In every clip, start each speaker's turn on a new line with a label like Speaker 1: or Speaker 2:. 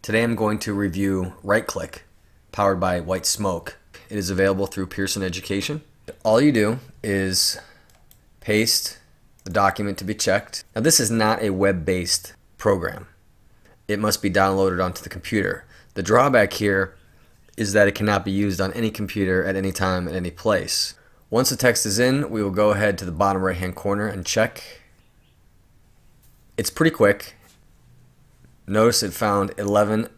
Speaker 1: Today I'm going to review WriteClick, powered by Whitesmoke. It is available through Pearson Education. All you do is paste the document to be checked. Now this is not a web-based program. It must be downloaded onto the computer. The drawback here is that it cannot be used on any computer at any time at any place. Once the text is in, we will go ahead to the bottom right hand corner and check. It's pretty quick. Notice it found 11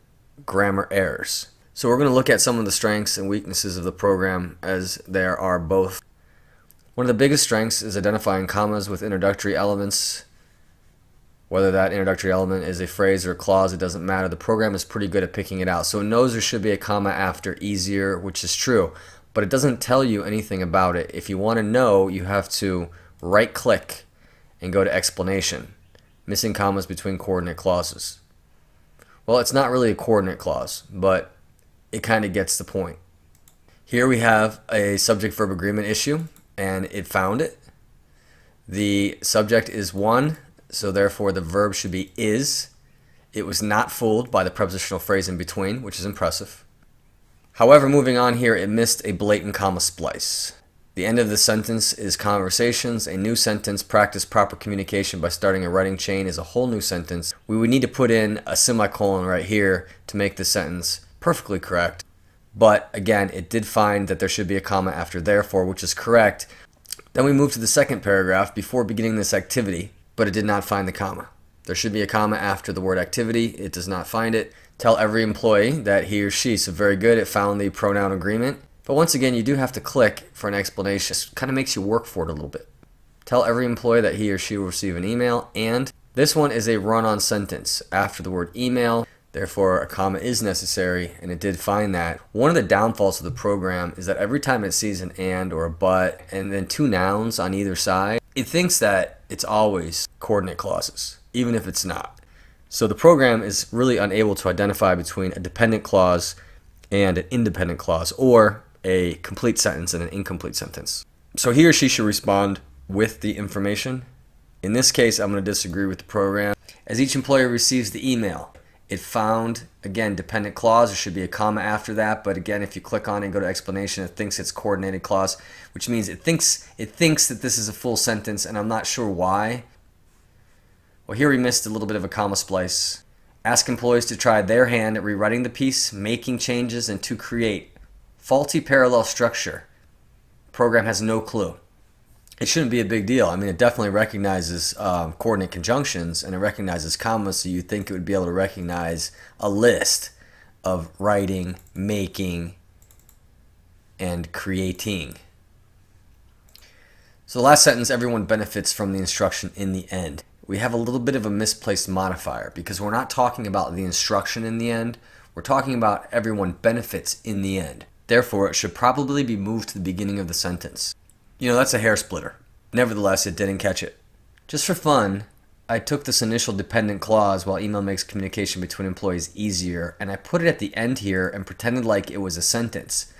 Speaker 1: grammar errors. So we're going to look at some of the strengths and weaknesses of the program, as there are both. One of the biggest strengths is identifying commas with introductory elements. Whether that introductory element is a phrase or a clause, it doesn't matter. The program is pretty good at picking it out. So it knows there should be a comma after easier, which is true, but it doesn't tell you anything about it. If you want to know, you have to right-click and go to explanation. Missing commas between coordinate clauses. Well, it's not really a coordinate clause, but it kind of gets the point. Here we have a subject-verb agreement issue, and it found it. The subject is one, so therefore the verb should be is. It was not fooled by the prepositional phrase in between, which is impressive. However, moving on here, it missed a blatant comma splice. The end of the sentence is conversations. A new sentence, practice proper communication by starting a writing chain, is a whole new sentence. We would need to put in a semicolon right here to make the sentence perfectly correct. But again, it did find that there should be a comma after therefore, which is correct. Then we move to the second paragraph, before beginning this activity, but it did not find the comma. There should be a comma after the word activity. It does not find it. Tell every employee that he or she, so very good, it found the pronoun agreement. But once again, you do have to click for an explanation. It kind of makes you work for it a little bit. Tell every employee that he or she will receive an email, and this one is a run-on sentence after the word email. Therefore, a comma is necessary, and it did find that. One of the downfalls of the program is that every time it sees an and or a but, and then two nouns on either side, it thinks that it's always coordinate clauses, even if it's not. So the program is really unable to identify between a dependent clause and an independent clause, or a complete sentence and an incomplete sentence. So he or she should respond with the information. In this case, I'm going to disagree with the program. As each employee receives the email, it found, again, dependent clause. There should be a comma after that, but again, if you click on it and go to explanation, it thinks it's coordinated clause, which means it thinks that this is a full sentence, and I'm not sure why. Well, here we missed a little bit of a comma splice. Ask employees to try their hand at rewriting the piece, making changes, and to create faulty parallel structure. Program has no clue. It shouldn't be a big deal. I mean, it definitely recognizes coordinate conjunctions, and it recognizes commas, so you'd think it would be able to recognize a list of writing, making, and creating. So the last sentence, everyone benefits from the instruction in the end. We have a little bit of a misplaced modifier because we're not talking about the instruction in the end. We're talking about everyone benefits in the end. Therefore, it should probably be moved to the beginning of the sentence. You know, that's a hair splitter. Nevertheless, it didn't catch it. Just for fun, I took this initial dependent clause, while email makes communication between employees easier, and I put it at the end here and pretended like it was a sentence.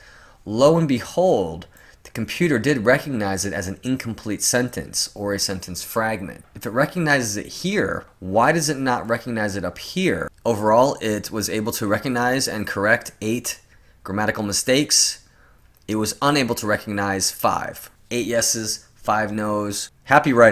Speaker 1: Lo and behold, the computer did recognize it as an incomplete sentence or a sentence fragment. If it recognizes it here, why does it not recognize it up here? Overall, it was able to recognize and correct 8 grammatical mistakes. It was unable to recognize 5. 8 yeses, 5 nos. Happy writing.